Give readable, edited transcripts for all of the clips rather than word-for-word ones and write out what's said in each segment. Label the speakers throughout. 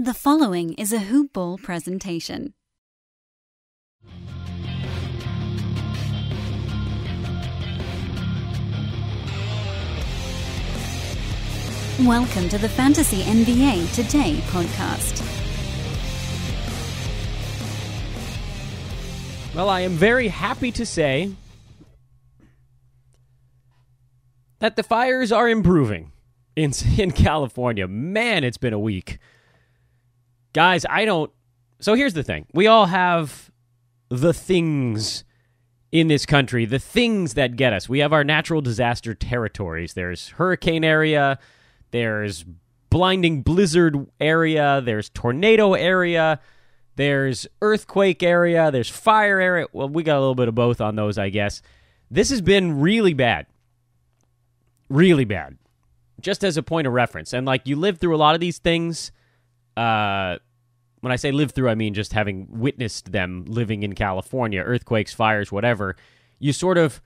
Speaker 1: The following is a Hoop Ball presentation. Welcome to the Fantasy NBA Today podcast.
Speaker 2: Well, I am very happy to say that the fires are improving in California. Man, it's been a week. Guys, So here's the thing. We all have the things in this country, the things that get us. We have our natural disaster territories. There's hurricane area, there's blinding blizzard area, there's tornado area, there's earthquake area, there's fire area. Well, we got a little bit of both on those, I guess. This has been really bad. Really bad. Just as a point of reference. And, you live through a lot of these things. When I say live through, I mean just having witnessed them living in California, earthquakes, fires, whatever. You sort of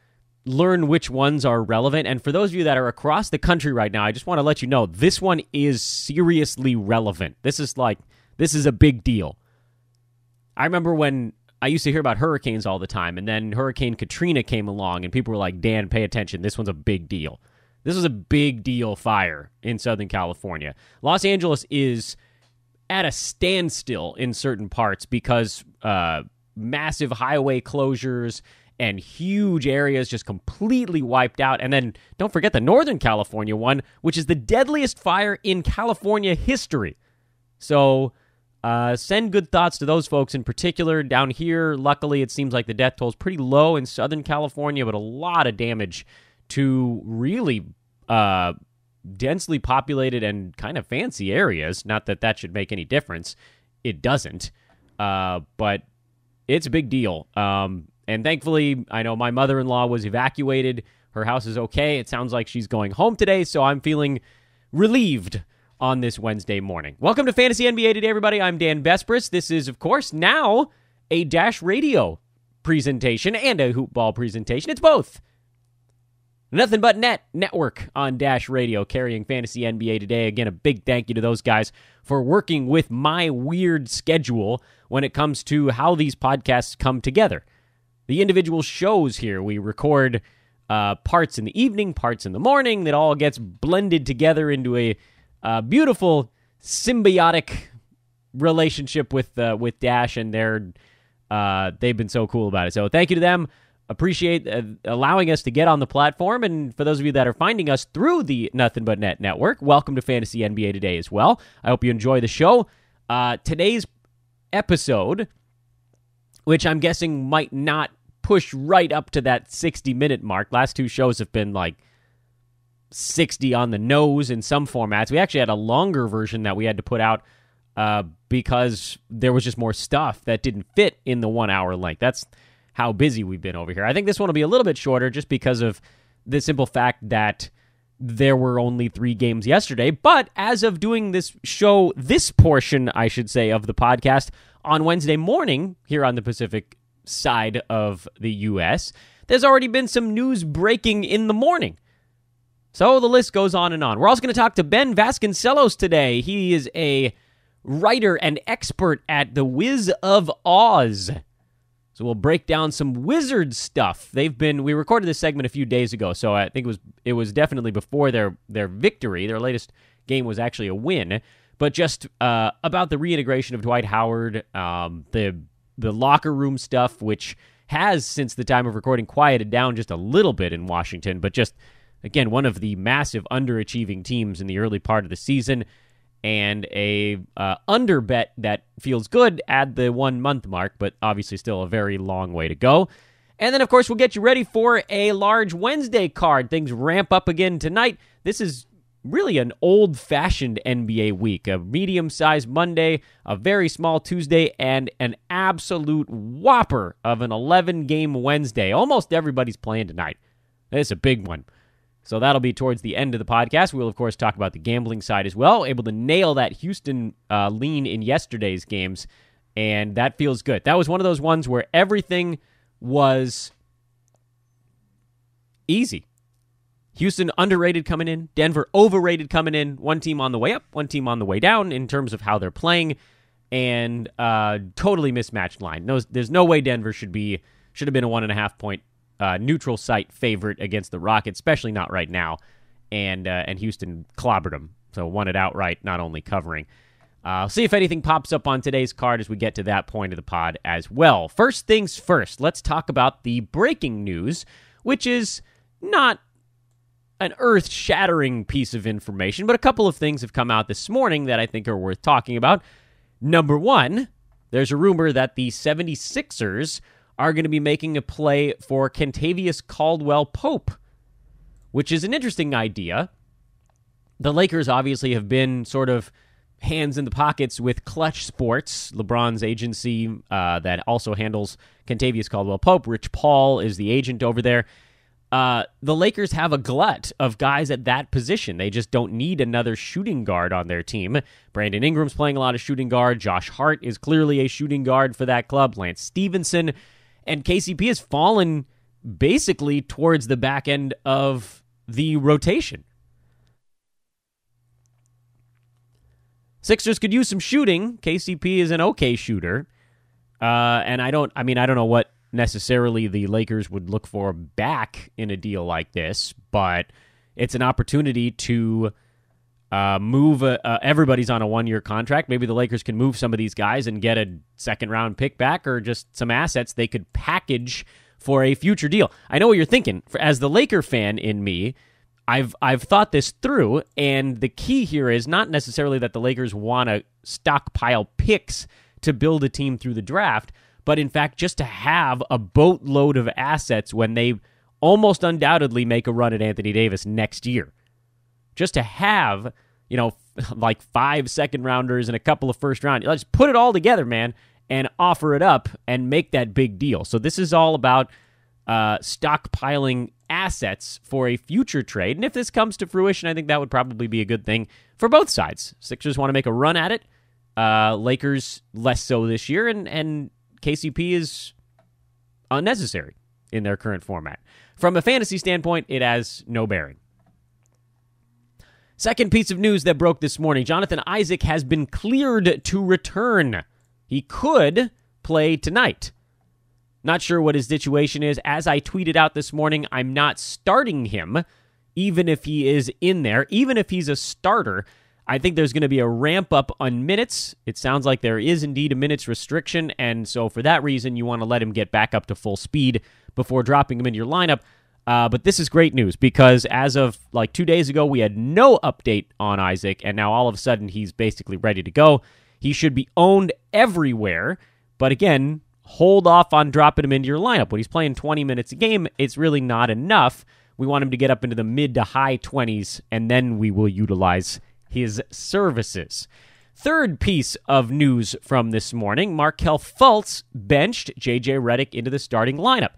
Speaker 2: learn which ones are relevant. And for those of you that are across the country right now, I just want to let you know, this one is seriously relevant. This is a big deal. I remember when I used to hear about hurricanes all the time, and then Hurricane Katrina came along, and people were like, Dan, pay attention. This one's a big deal. This was a big deal fire in Southern California. Los Angeles is at a standstill in certain parts because massive highway closures and huge areas just completely wiped out. And then don't forget the Northern California one, which is the deadliest fire in California history. So send good thoughts to those folks in particular. Down here, luckily, it seems like the death toll is pretty low in Southern California, but a lot of damage to really densely populated and kind of fancy areas. Not that that should make any difference. It doesn't. But it's a big deal. And thankfully, I know my mother-in-law was evacuated. Her house is okay. It sounds like she's going home today, so I'm feeling relieved on this Wednesday morning. Welcome to Fantasy NBA Today, everybody. I'm Dan Besbris. This is, of course, now a Dash Radio presentation and a Hoop Ball presentation. It's both. Nothing But Net Network on Dash Radio, carrying Fantasy NBA Today. Again, a big thank you to those guys for working with my weird schedule when it comes to how these podcasts come together. The individual shows here, we record parts in the evening, parts in the morning. That all gets blended together into a beautiful symbiotic relationship with Dash, and they've been so cool about it. So thank you to them. Appreciate allowing us to get on the platform. And for those of you that are finding us through the Nothing But Net Network, welcome to Fantasy NBA Today as well. I hope you enjoy the show. Today's episode, which I'm guessing might not push right up to that 60-minute mark. Last two shows have been 60 on the nose in some formats. We actually had a longer version that we had to put out because there was just more stuff that didn't fit in the 1 hour length. That's how busy we've been over here. I think this one will be a little bit shorter just because of the simple fact that there were only 3 games yesterday. But as of doing this show, this portion, I should say, of the podcast on Wednesday morning here on the Pacific side of the U.S., there's already been some news breaking in the morning. So the list goes on and on. We're also going to talk to Ben Vasconcellos today. He is a writer and expert at the Wiz of Oz. So we'll break down some Wizards stuff. We recorded this segment a few days ago, so I think it was definitely before their victory. Their latest game was actually a win, but just about the reintegration of Dwight Howard, the locker room stuff, which has, since the time of recording, quieted down just a little bit in Washington, but just, again, one of the massive underachieving teams in the early part of the season, and a under bet that feels good at the 1 month mark, but obviously still a very long way to go. And then, of course, we'll get you ready for a large Wednesday card. Things ramp up again tonight. This is really an old-fashioned NBA week, a medium-sized Monday, a very small Tuesday, and an absolute whopper of an 11-game Wednesday. Almost everybody's playing tonight. It's a big one. So that'll be towards the end of the podcast. We'll, of course, talk about the gambling side as well. Able to nail that Houston lean in yesterday's games, and that feels good. That was one of those ones where everything was easy. Houston underrated coming in. Denver overrated coming in. One team on the way up, one team on the way down in terms of how they're playing, and totally mismatched line. No, there's no way Denver should have been a 1.5 point neutral site favorite against the Rockets, especially not right now. And Houston clobbered them, so won it outright, not only covering. I'll see if anything pops up on today's card as we get to that point of the pod as well. First things first, let's talk about the breaking news, which is not an earth-shattering piece of information, but a couple of things have come out this morning that I think are worth talking about. Number one, there's a rumor that the 76ers are going to be making a play for Kentavious Caldwell-Pope, which is an interesting idea. The Lakers obviously have been sort of hands in the pockets with Clutch Sports, LeBron's agency that also handles Kentavious Caldwell-Pope. Rich Paul is the agent over there. The Lakers have a glut of guys at that position. They just don't need another shooting guard on their team. Brandon Ingram's playing a lot of shooting guard. Josh Hart is clearly a shooting guard for that club. Lance Stevenson. And KCP has fallen basically towards the back end of the rotation. Sixers could use some shooting. KCP is an okay shooter. And I don't know what necessarily the Lakers would look for back in a deal like this, but it's an opportunity to move. Everybody's on a one-year contract. Maybe the Lakers can move some of these guys and get a second-round pick back or just some assets they could package for a future deal. I know what you're thinking. As the Laker fan in me, I've thought this through, and the key here is not necessarily that the Lakers want to stockpile picks to build a team through the draft, but in fact just to have a boatload of assets when they almost undoubtedly make a run at Anthony Davis next year. Just to have, like 5 second-rounders and a couple of first-round. Let's put it all together, man, and offer it up and make that big deal. So this is all about stockpiling assets for a future trade. And if this comes to fruition, I think that would probably be a good thing for both sides. Sixers want to make a run at it. Lakers less so this year, and KCP is unnecessary in their current format. From a fantasy standpoint, it has no bearing. Second piece of news that broke this morning, Jonathan Isaac has been cleared to return. He could play tonight. Not sure what his situation is. As I tweeted out this morning, I'm not starting him, even if he is in there. Even if he's a starter, I think there's going to be a ramp up on minutes. It sounds like there is indeed a minutes restriction, and so for that reason, you want to let him get back up to full speed before dropping him into your lineup. But this is great news because as of like 2 days ago, we had no update on Isaac, and now all of a sudden he's basically ready to go. He should be owned everywhere, but again, hold off on dropping him into your lineup. When he's playing 20 minutes a game, it's really not enough. We want him to get up into the mid to high 20s, and then we will utilize his services. Third piece of news from this morning, Markelle Fultz benched J.J. Redick into the starting lineup.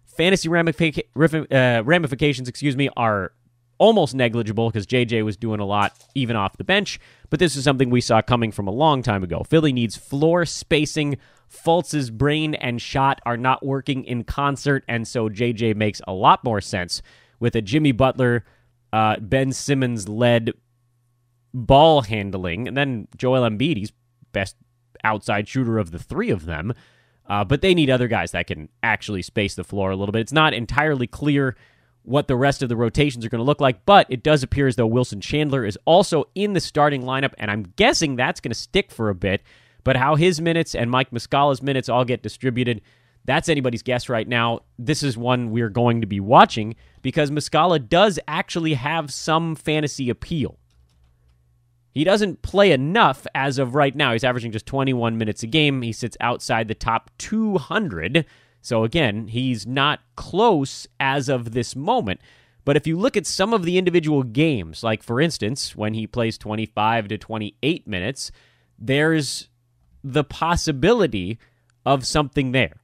Speaker 2: Fantasy ramifications, are almost negligible because J.J. was doing a lot even off the bench, but this is something we saw coming from a long time ago. Philly needs floor spacing. Fultz's brain and shot are not working in concert, and so J.J. makes a lot more sense with a Jimmy Butler, Ben Simmons-led ball handling, and then Joel Embiid, he's best outside shooter of the three of them, but they need other guys that can actually space the floor a little bit. It's not entirely clear what the rest of the rotations are going to look like, but it does appear as though Wilson Chandler is also in the starting lineup, and I'm guessing that's going to stick for a bit, but how his minutes and Mike Muscala's minutes all get distributed, that's anybody's guess right now. This is one we're going to be watching because Muscala does actually have some fantasy appeal. He doesn't play enough as of right now. He's averaging just 21 minutes a game. He sits outside the top 200. So again, he's not close as of this moment. But if you look at some of the individual games, like for instance, when he plays 25 to 28 minutes, there's the possibility of something there.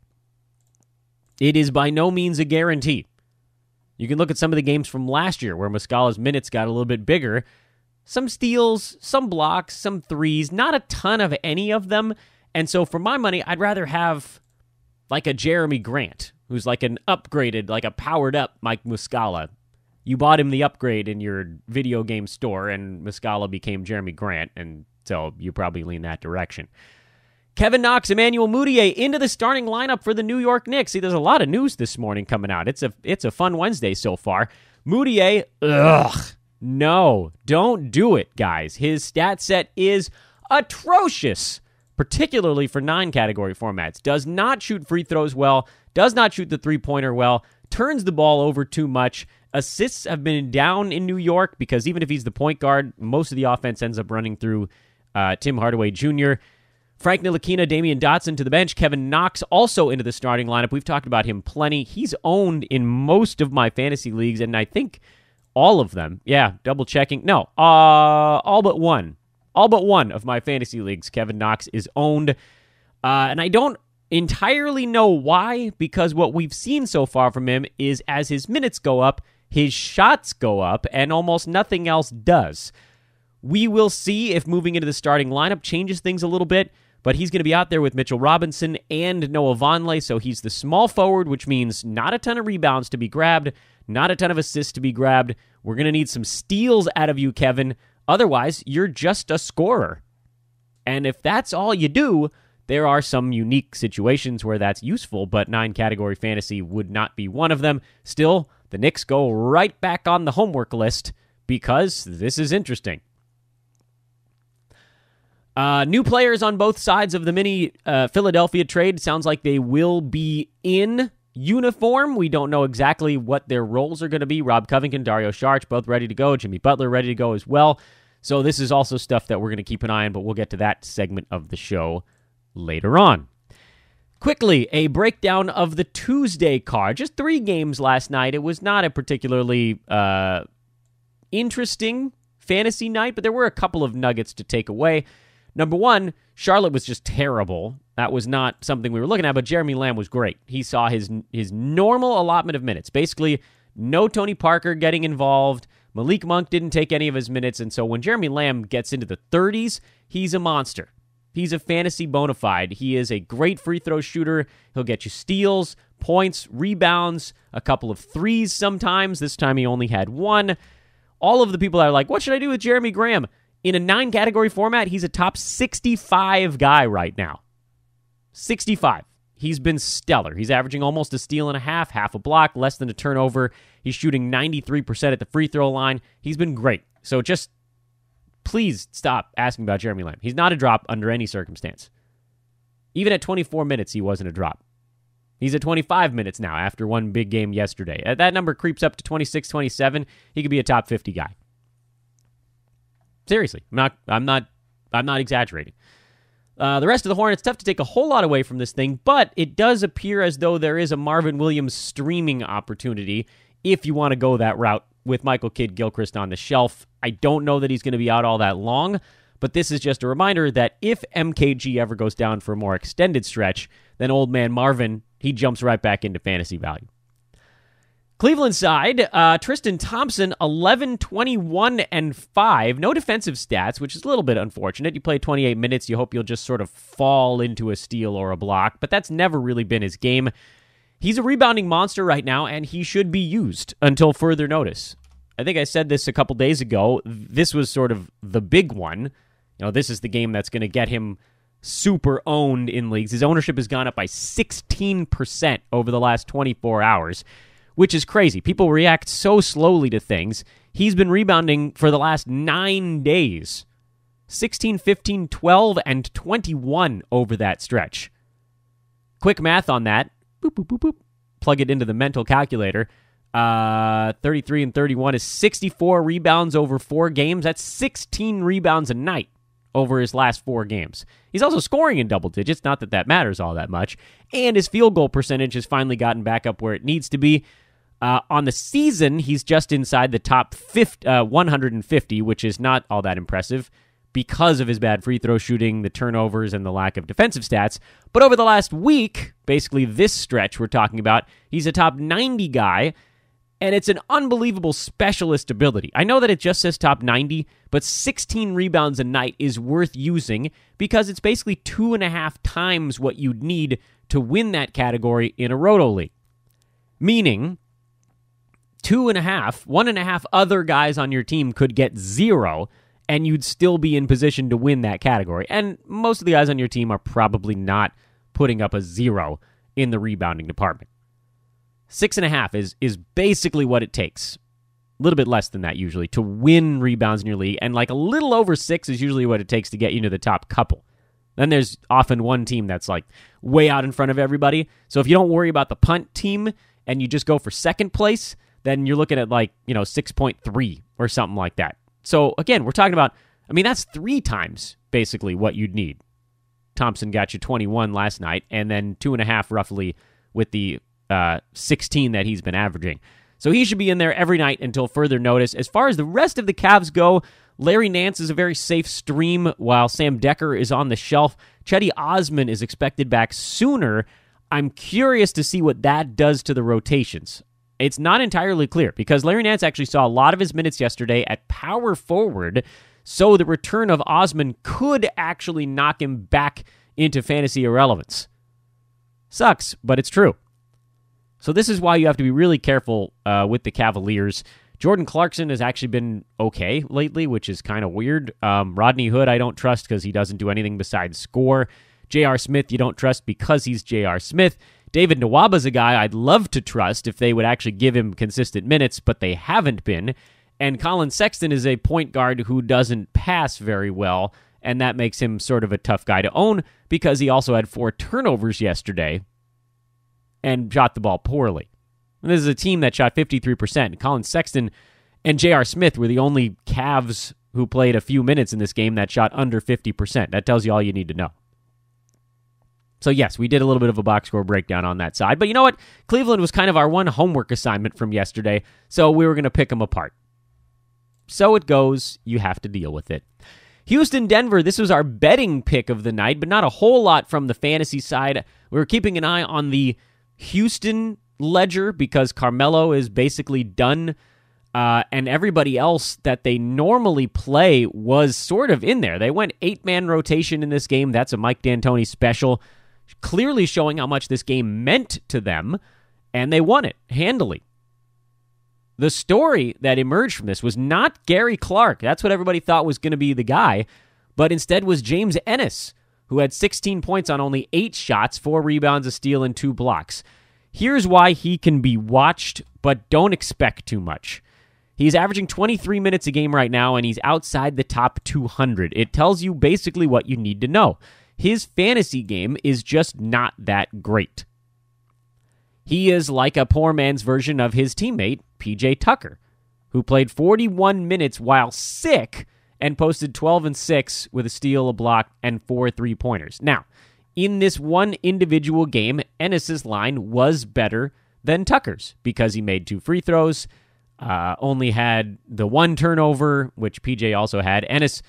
Speaker 2: It is by no means a guarantee. You can look at some of the games from last year where Muscala's minutes got a little bit bigger. Some steals, some blocks, some threes, not a ton of any of them. And so for my money, I'd rather have like a Jeremy Grant, who's like an upgraded, like a powered up Mike Muscala. you bought him the upgrade in your video game store, and Muscala became Jeremy Grant, and so you probably lean that direction. Kevin Knox, Emmanuel Mudiay into the starting lineup for the New York Knicks. See, there's a lot of news this morning coming out. It's a fun Wednesday so far. Mudiay, no, don't do it, guys. His stat set is atrocious, particularly for non-category formats. Does not shoot free throws well, does not shoot the three-pointer well, turns the ball over too much. Assists have been down in New York because even if he's the point guard, most of the offense ends up running through Tim Hardaway Jr., Frank Ntilikina, Damian Dotson to the bench. Kevin Knox also into the starting lineup. We've talked about him plenty. He's owned in most of my fantasy leagues, and I think all of them. Yeah, double checking. No, all but one. All but one of my fantasy leagues, Kevin Knox is owned. And I don't entirely know why, because what we've seen so far from him is as his minutes go up, his shots go up, and almost nothing else does. We will see if moving into the starting lineup changes things a little bit, but he's going to be out there with Mitchell Robinson and Noah Vonleh, so he's the small forward, which means not a ton of rebounds to be grabbed, not a ton of assists to be grabbed. We're going to need some steals out of you, Kevin. Otherwise, you're just a scorer. And if that's all you do, there are some unique situations where that's useful, but 9-category fantasy would not be one of them. Still, the Knicks go right back on the homework list because this is interesting. New players on both sides of the mini Philadelphia trade. Sounds like they will be in uniform. We don't know exactly what their roles are going to be. Rob Covington, Dario Saric, both ready to go. Jimmy Butler ready to go as well. So this is also stuff that we're going to keep an eye on, but we'll get to that segment of the show later on. Quickly, a breakdown of the Tuesday card. Just 3 games last night. It was not a particularly interesting fantasy night, but there were a couple of nuggets to take away. Number 1, Charlotte was just terrible. That was not something we were looking at, but Jeremy Lamb was great. He saw his normal allotment of minutes. Basically, no Tony Parker getting involved. Malik Monk didn't take any of his minutes, and so when Jeremy Lamb gets into the 30s, he's a monster. He's a fantasy bona fide. He is a great free throw shooter. He'll get you steals, points, rebounds, a couple of threes sometimes. This time he only had 1. All of the people that are like, what should I do with Jeremy Graham? In a 9-category format, he's a top 65 guy right now. 65. He's been stellar. He's averaging almost a steal and a half a block, less than a turnover. He's shooting 93% at the free throw line. He's been great. So just please stop asking about Jeremy Lamb. He's not a drop under any circumstance. Even at 24 minutes, he wasn't a drop. He's at 25 minutes now after one big game yesterday. That number creeps up to 26, 27. He could be a top 50 guy. Seriously, I'm not exaggerating. The rest of the Hornets, tough to take a whole lot away from this thing, but it does appear as though there is a Marvin Williams streaming opportunity if you want to go that route with Michael Kidd-Gilchrist on the shelf. I don't know that he's going to be out all that long, but this is just a reminder that if MKG ever goes down for a more extended stretch, then old man Marvin, he jumps right back into fantasy value. Cleveland side, Tristan Thompson, 11, 21, and 5. No defensive stats, which is a little bit unfortunate. You play 28 minutes, you hope you'll just sort of fall into a steal or a block, but that's never really been his game. He's a rebounding monster right now, and he should be used until further notice. I think I said this a couple days ago. This was sort of the big one. This is the game that's going to get him super owned in leagues. His ownership has gone up by 16% over the last 24 hours. Which is crazy. People react so slowly to things. He's been rebounding for the last 9 days. 16, 15, 12, and 21 over that stretch. Quick math on that. Boop, boop, boop, boop. Plug it into the mental calculator. 33 and 31 is 64 rebounds over 4 games. That's 16 rebounds a night over his last 4 games. He's also scoring in double digits. Not that that matters all that much. And his field goal percentage has finally gotten back up where it needs to be. On the season, he's just inside the top 150, which is not all that impressive because of his bad free throw shooting, the turnovers, and the lack of defensive stats. But over the last week, basically this stretch we're talking about, he's a top 90 guy, and it's an unbelievable specialist ability. I know that it just says top 90, but 16 rebounds a night is worth using because it's basically 2.5 times what you'd need to win that category in a roto league. Meaning, 1.5 other guys on your team could get 0, and you'd still be in position to win that category. And most of the guys on your team are probably not putting up a 0 in the rebounding department. 6.5 is basically what it takes. A little bit less than that usually to win rebounds in your league, and like a little over 6 is usually what it takes to get you into the top couple. Then there's often one team that's like way out in front of everybody. So if you don't worry about the punt team and you just go for second place, then you're looking at 6.3 or something like that. So again, we're talking about, that's 3 times basically what you'd need. Thompson got you 21 last night, and then 2.5 roughly with the 16 that he's been averaging. So he should be in there every night until further notice. As far as the rest of the Cavs go, Larry Nance is a very safe stream while Sam Decker is on the shelf. Chetty Osman is expected back sooner. I'm curious to see what that does to the rotations. It's not entirely clear because Larry Nance actually saw a lot of his minutes yesterday at power forward, so the return of Osman could actually knock him back into fantasy irrelevance. Sucks, but it's true. So this is why you have to be really careful with the Cavaliers. Jordan Clarkson has actually been okay lately, which is kind of weird. Rodney Hood I don't trust because he doesn't do anything besides score. J.R. Smith you don't trust because he's J.R. Smith. David Nwaba's a guy I'd love to trust if they would actually give him consistent minutes, but they haven't been. And Colin Sexton is a point guard who doesn't pass very well, and that makes him sort of a tough guy to own because he also had 4 turnovers yesterday and shot the ball poorly. And this is a team that shot 53%. Colin Sexton and J.R. Smith were the only Cavs who played a few minutes in this game that shot under 50%. That tells you all you need to know. So yes, we did a little bit of a box score breakdown on that side. But you know what? Cleveland was kind of our one homework assignment from yesterday, so we were going to pick them apart. So it goes. You have to deal with it. Houston, Denver, this was our betting pick of the night, but not a whole lot from the fantasy side. We were keeping an eye on the Houston ledger because Carmelo is basically done, and everybody else that they normally play was sort of in there. They went 8-man rotation in this game. That's a Mike D'Antoni special, clearly showing how much this game meant to them, and they won it handily. The story that emerged from this was not Gary Clark. That's what everybody thought was going to be the guy, but instead was James Ennis, who had 16 points on only 8 shots, 4 rebounds, a steal, and 2 blocks. Here's why he can be watched, but don't expect too much. He's averaging 23 minutes a game right now, and he's outside the top 200. It tells you basically what you need to know. His fantasy game is just not that great. He is like a poor man's version of his teammate, P.J. Tucker, who played 41 minutes while sick and posted 12 and 6 with a steal, a block, and 4 3-pointers. Now, in this one individual game, Ennis's line was better than Tucker's because he made 2 free throws, only had the 1 turnover, which PJ also had. Ennis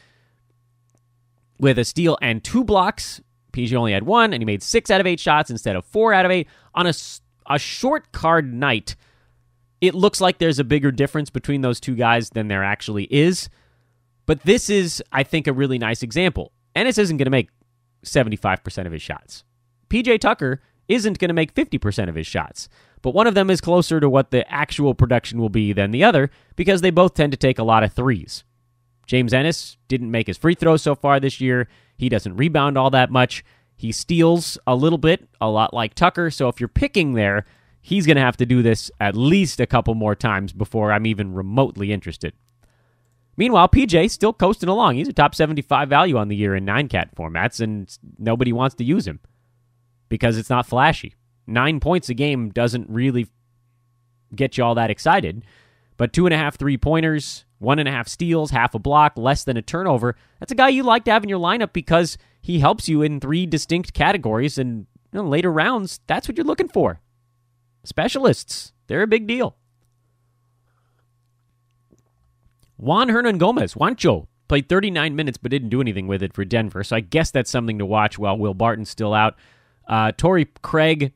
Speaker 2: with a steal and 2 blocks. PJ only had 1, and he made 6 out of 8 shots instead of 4 out of 8. On a short card night, it looks like there's a bigger difference between those two guys than there actually is. But this is, I think, a really nice example. Ennis isn't going to make 75% of his shots. PJ Tucker isn't going to make 50% of his shots. But one of them is closer to what the actual production will be than the other because they both tend to take a lot of threes. James Ennis didn't make his free throws so far this year. He doesn't rebound all that much. He steals a little bit, a lot like Tucker. So if you're picking there, he's going to have to do this at least a couple more times before I'm even remotely interested. Meanwhile, PJ still coasting along. He's a top 75 value on the year in 9-cat formats, and nobody wants to use him because it's not flashy. 9 points a game doesn't really get you all that excited, but 2.5 3-pointers, 1.5 steals, half a block, less than a turnover. That's a guy you like to have in your lineup because he helps you in 3 distinct categories, and later rounds, that's what you're looking for. Specialists, they're a big deal. Juan Hernangomez, Juancho, played 39 minutes but didn't do anything with it for Denver, so I guess that's something to watch while Will Barton's still out. Torrey Craig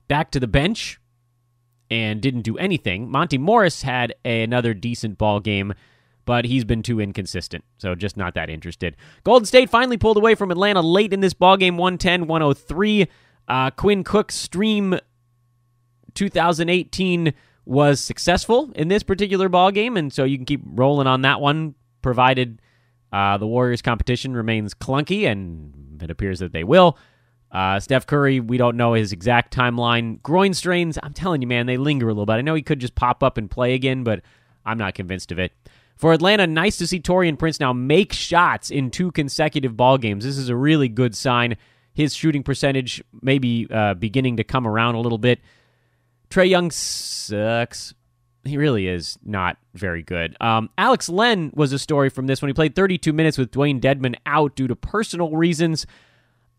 Speaker 2: back to the bench and didn't do anything. Monty Morris had another decent ball game, but he's been too inconsistent, so just not that interested. Golden State finally pulled away from Atlanta late in this ball game, 110-103. Quinn Cook's stream 2018 was successful in this particular ball game, and so you can keep rolling on that one, provided the Warriors' competition remains clunky, and it appears that they will. Steph Curry, we don't know his exact timeline. Groin strains, I'm telling you, man, they linger a little bit. I know he could just pop up and play again, but I'm not convinced of it. For Atlanta, nice to see Taurean Prince now make shots in 2 consecutive ball games. This is a really good sign. His shooting percentage may be beginning to come around a little bit. Trae Young sucks. He really is not very good. Alex Len was a story from this one. He played 32 minutes with Dwayne Dedmon out due to personal reasons.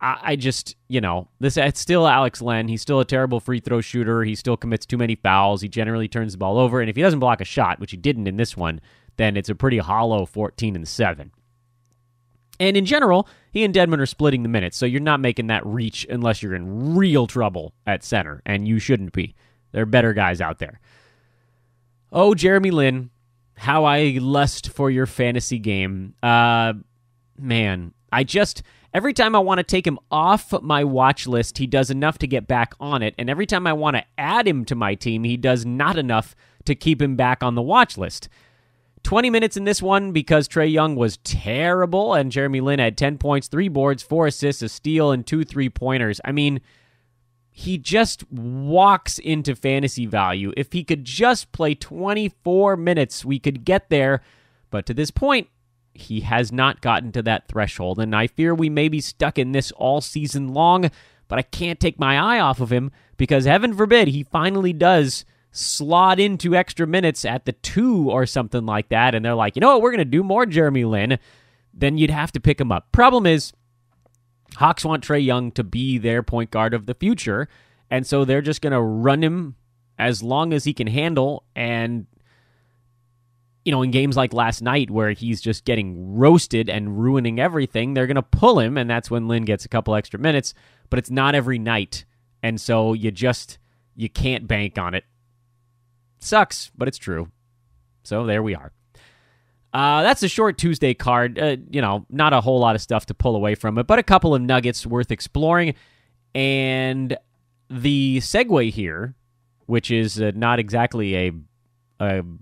Speaker 2: I just, it's still Alex Len. He's still a terrible free throw shooter. He still commits too many fouls. He generally turns the ball over. And if he doesn't block a shot, which he didn't in this one, then it's a pretty hollow 14-7. And in general, he and Dedmon are splitting the minutes, so you're not making that reach unless you're in real trouble at center, and you shouldn't be. There are better guys out there. Oh, Jeremy Lin, how I lust for your fantasy game. Man, every time I want to take him off my watch list, he does enough to get back on it, and every time I want to add him to my team, he does not enough to keep him back on the watch list. 20 minutes in this one because Trae Young was terrible, and Jeremy Lin had 10 points, 3 boards, 4 assists, a steal, and 2 3-pointers. I mean, he just walks into fantasy value. If he could just play 24 minutes, we could get there. But to this point, he has not gotten to that threshold, and I fear we may be stuck in this all season long, but I can't take my eye off of him because heaven forbid he finally does slot into extra minutes at the 2 or something like that, and they're like, you know what, we're going to do more Jeremy Lin, then you'd have to pick him up. Problem is, Hawks want Trae Young to be their point guard of the future, and so they're just going to run him as long as he can handle, and in games like last night where he's just getting roasted and ruining everything, they're going to pull him, and that's when Lin gets a couple extra minutes, but it's not every night, and so you can't bank on it. Sucks, but it's true. So there we are. That's a short Tuesday card. Not a whole lot of stuff to pull away from it, but a couple of nuggets worth exploring. And the segue here, which is not exactly an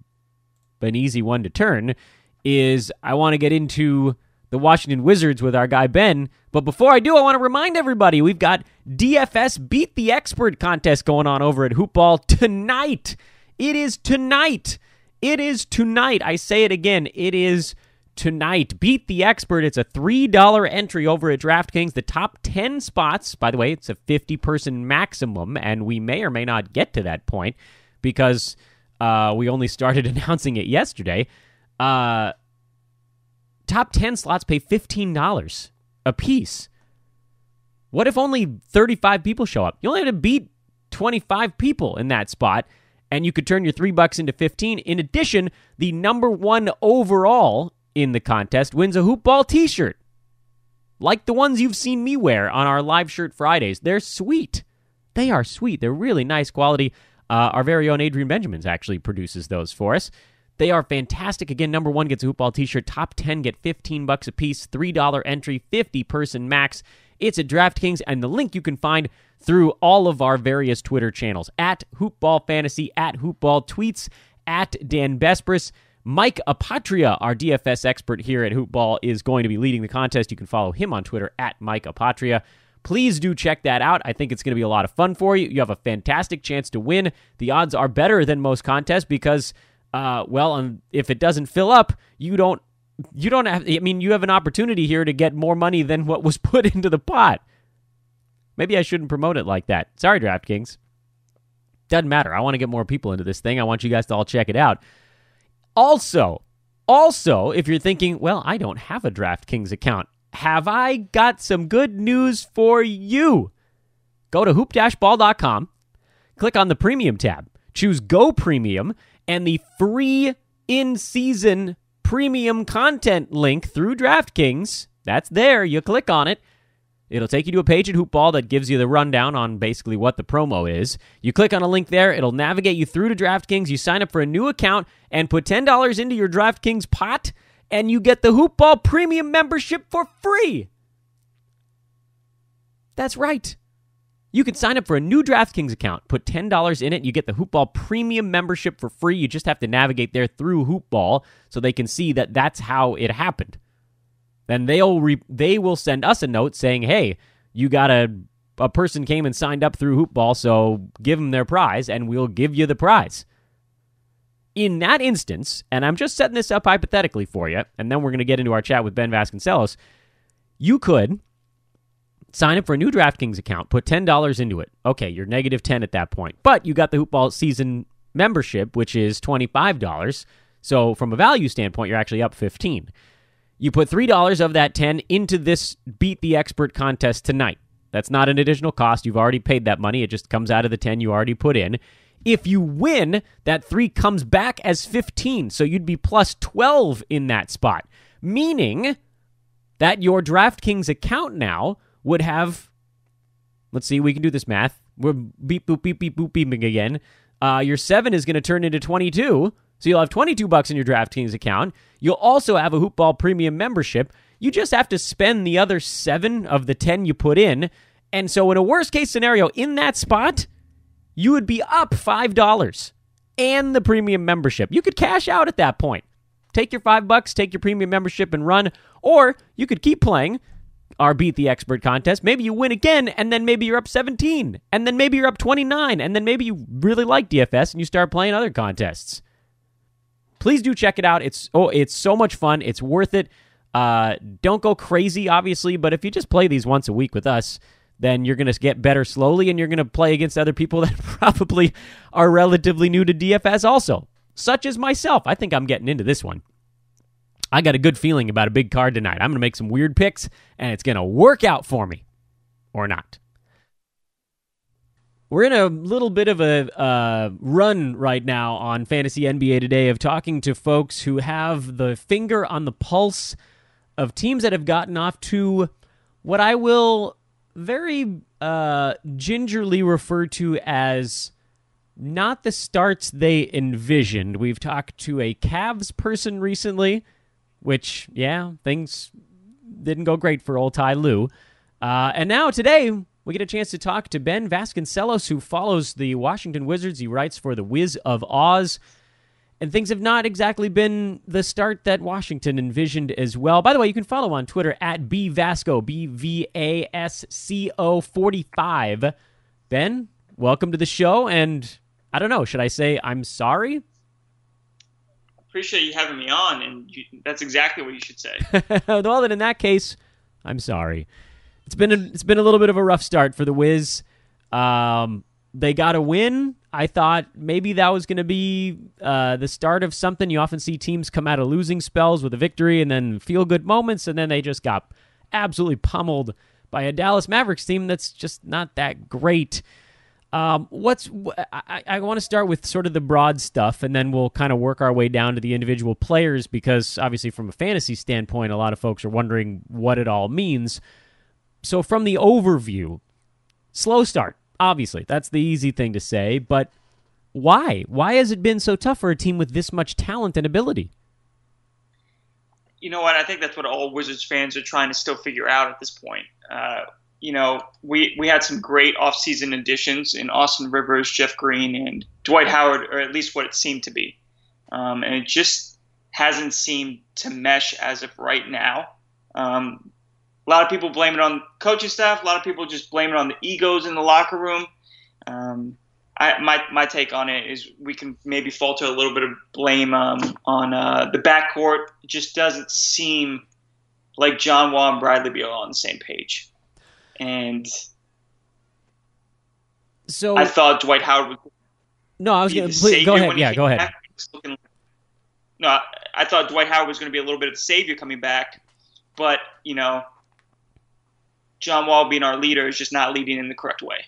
Speaker 2: easy one to turn, is I want to get into the Washington Wizards with our guy Ben. But before I do, I want to remind everybody we've got DFS Beat the Expert contest going on over at Hoopball tonight. It is tonight. It is tonight. I say it again. It is tonight. Beat the Expert. It's a $3 entry over at DraftKings. The top 10 spots, by the way, it's a 50-person maximum, and we may or may not get to that point because we only started announcing it yesterday. Top 10 slots pay $15 a piece. What if only 35 people show up? You only have to beat 25 people in that spot, and you could turn your $3 into 15. In addition, the number 1 overall in the contest wins a Hoopball t-shirt, like the ones you've seen me wear on our Live Shirt Fridays. They're sweet. They are sweet. They're really nice quality. Our very own Adrian Benjamins actually produces those for us. They are fantastic. Again, number 1 gets a Hoopball t-shirt. Top 10 get $15 a piece. $3 entry, 50-person max. It's at DraftKings, and the link you can find through all of our various Twitter channels, at Hoopball Fantasy, at Hoopball Tweets, at Dan Besbris. Mike Apatria, our DFS expert here at Hoopball, is going to be leading the contest. You can follow him on Twitter, at Mike Apatria. Please do check that out. I think it's going to be a lot of fun for you. You have a fantastic chance to win. The odds are better than most contests because, if it doesn't fill up, you don't have, you have an opportunity here to get more money than what was put into the pot. Maybe I shouldn't promote it like that. Sorry, DraftKings. Doesn't matter. I want to get more people into this thing. I want you guys to all check it out. Also, if you're thinking, well, I don't have a DraftKings account, have I got some good news for you? Go to hoop-ball.com, click on the Premium tab, choose Go Premium, and the free in-season premium content link through DraftKings, that's there. You click on it. It'll take you to a page at Hoopball that gives you the rundown on basically what the promo is. You click on a link there. It'll navigate you through to DraftKings. You sign up for a new account and put $10 into your DraftKings pot, and you get the Hoopball Premium membership for free. That's right. You can sign up for a new DraftKings account, put $10 in it, you get the Hoopball Premium membership for free. You just have to navigate there through Hoopball so they can see that that's how it happened. Then they will send us a note saying, hey, you got a person came and signed up through Hoopball, so give them their prize, and we'll give you the prize. In that instance, and I'm just setting this up hypothetically for you, and then we're going to get into our chat with Ben Vasconcellos, you could sign up for a new DraftKings account, put $10 into it. Okay, you're negative 10 at that point. But you got the Hoopball season membership, which is $25. So from a value standpoint, you're actually up 15. You put $3 of that 10 into this Beat the Expert contest tonight. That's not an additional cost. You've already paid that money. It just comes out of the 10 you already put in. If you win, that 3 comes back as 15. So you'd be plus 12 in that spot. Meaning that your DraftKings account now would have, let's see, we can do this math. We're beep, boop, beep, beep, boop, beeping again. Your 7 is going to turn into 22, so you'll have $22 in your DraftKings account. You'll also have a Hoopball Premium membership. You just have to spend the other 7 of the 10 you put in, and so in a worst-case scenario, in that spot, you would be up $5 and the premium membership. You could cash out at that point. Take your $5, take your premium membership and run, or you could keep playing our Beat the Expert contest. Maybe you win again, and then maybe you're up 17, and then maybe you're up 29, and then maybe you really like DFS and you start playing other contests. Please do check it out. It's so much fun. It's worth it. Don't go crazy, obviously, but if you just play these once a week with us, then you're going to get better slowly, and you're going to play against other people that probably are relatively new to DFS also, such as myself. I think I'm getting into this one. I got a good feeling about a big card tonight. I'm going to make some weird picks, and it's going to work out for me. Or not. We're in a little bit of a run right now on Fantasy NBA Today of talking to folks who have the finger on the pulse of teams that have gotten off to what I will very gingerly refer to as not the starts they envisioned. We've talked to a Cavs person recently, which, yeah, things didn't go great for old Ty Lue. And now today, we get a chance to talk to Ben Vasconcellos, who follows the Washington Wizards. He writes for the Wiz of Oz. And things have not exactly been the start that Washington envisioned as well. By the way, you can follow on Twitter at BVasco, BVASCO45. Ben, welcome to the show. And I don't know, should I say I'm sorry?
Speaker 3: Appreciate you having me on, and that's exactly what you should say.
Speaker 2: Well, then in that case, I'm sorry. It's been a little bit of a rough start for the Wiz. They got a win. I thought maybe that was going to be the start of something. You often see teams come out of losing spells with a victory and then feel good moments, and then they just got absolutely pummeled by a Dallas Mavericks team that's just not that great. I want to start with sort of the broad stuff, and then we'll kind of work our way down to the individual players, because obviously from a fantasy standpoint, a lot of folks are wondering what it all means. So from the overview, slow start, obviously. That's the easy thing to say, but why? Why has it been so tough for a team with this much talent and ability?
Speaker 3: You know what? I think that's what all Wizards fans are trying to still figure out at this point. We had some great offseason additions in Austin Rivers, Jeff Green, and Dwight Howard, or at least what it seemed to be. And it just hasn't seemed to mesh as of right now. A lot of people blame it on coaching staff. A lot of people just blame it on the egos in the locker room. My take on it is we can maybe falter a little bit of blame on the backcourt. It just doesn't seem like John Wall and Bradley Beal are on the same page. And
Speaker 2: so
Speaker 3: I thought Dwight Howard was.
Speaker 2: No, I was going to go ahead. Yeah, go ahead.
Speaker 3: I thought Dwight Howard was going to be a little bit of the savior coming back, but John Wall being our leader is just not leading in the correct way.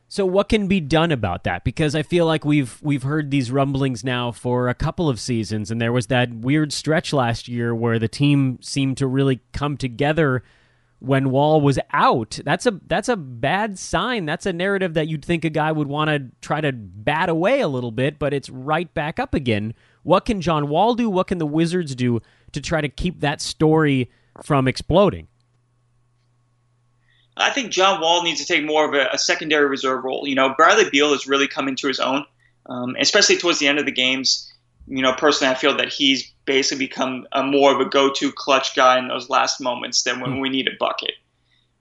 Speaker 2: So what can be done about that? Because I feel like we've heard these rumblings now for a couple of seasons, and there was that weird stretch last year where the team seemed to really come together when Wall was out. That's a bad sign. That's a narrative that you'd think a guy would want to try to bat away a little bit, but it's right back up again. What can John Wall do? What can the Wizards do to try to keep that story from exploding?
Speaker 3: I think John Wall needs to take more of a secondary reserve role. Bradley Beal has really come into his own, especially towards the end of the games. Personally, I feel that he's basically become more of a go-to clutch guy in those last moments than when we need a bucket.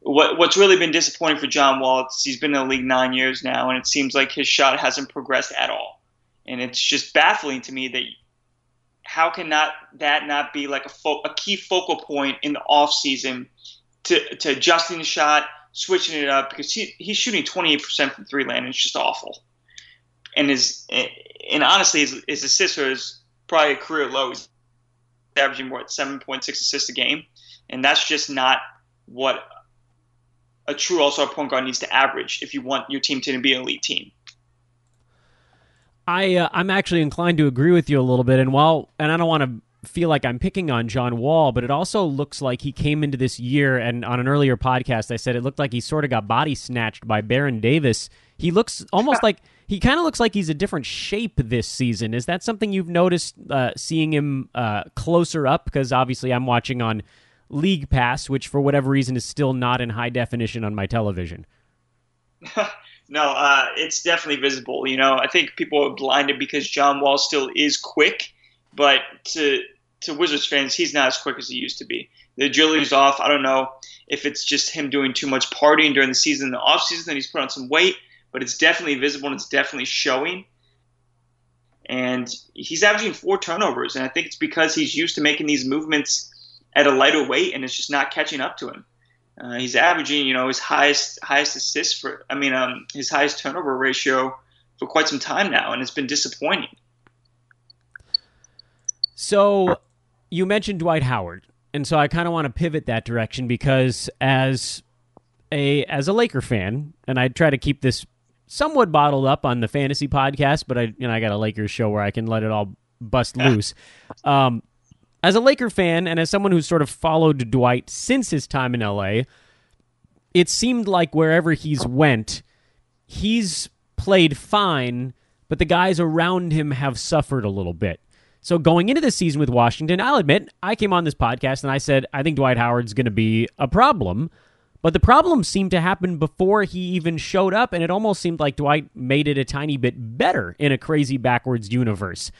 Speaker 3: What's really been disappointing for John Wall is he's been in the league 9 years now, and it seems like his shot hasn't progressed at all. And it's just baffling to me that how can that not be like a key focal point in the offseason to adjusting the shot, switching it up, because he's shooting 28% from three-land, and it's just awful. And honestly, his assists are probably a career low. He's averaging 7.6 assists a game, and that's just not what a true all-star point guard needs to average if you want your team to be an elite team.
Speaker 2: I'm actually inclined to agree with you a little bit, and I don't want to feel like I'm picking on John Wall, but it also looks like he came into this year, and on an earlier podcast I said it looked like he sort of got body snatched by Baron Davis. He looks almost like he kind of looks like he's a different shape this season. Is that something you've noticed, seeing him closer up? Because obviously I'm watching on League Pass, which for whatever reason is still not in high definition on my television.
Speaker 3: No, it's definitely visible. I think people are blinded because John Wall still is quick, but to Wizards fans, he's not as quick as he used to be. The agility's off. I don't know if it's just him doing too much partying during the season, the off season, and he's put on some weight, but it's definitely visible and it's definitely showing. And he's averaging 4 turnovers, and I think it's because he's used to making these movements at a lighter weight, and it's just not catching up to him. He's averaging, his highest assists his highest turnover ratio for quite some time now, and it's been disappointing.
Speaker 2: So you mentioned Dwight Howard, and so I kind of want to pivot that direction because as a Laker fan, and I try to keep this somewhat bottled up on the fantasy podcast, but I got a Lakers show where I can let it all bust loose. As a Laker fan and as someone who's sort of followed Dwight since his time in LA, it seemed like wherever he's went, he's played fine, but the guys around him have suffered a little bit. So going into this season with Washington, I'll admit, I came on this podcast and I said, I think Dwight Howard's going to be a problem. But the problems seemed to happen before he even showed up, and it almost seemed like Dwight made it a tiny bit better in a crazy backwards universe.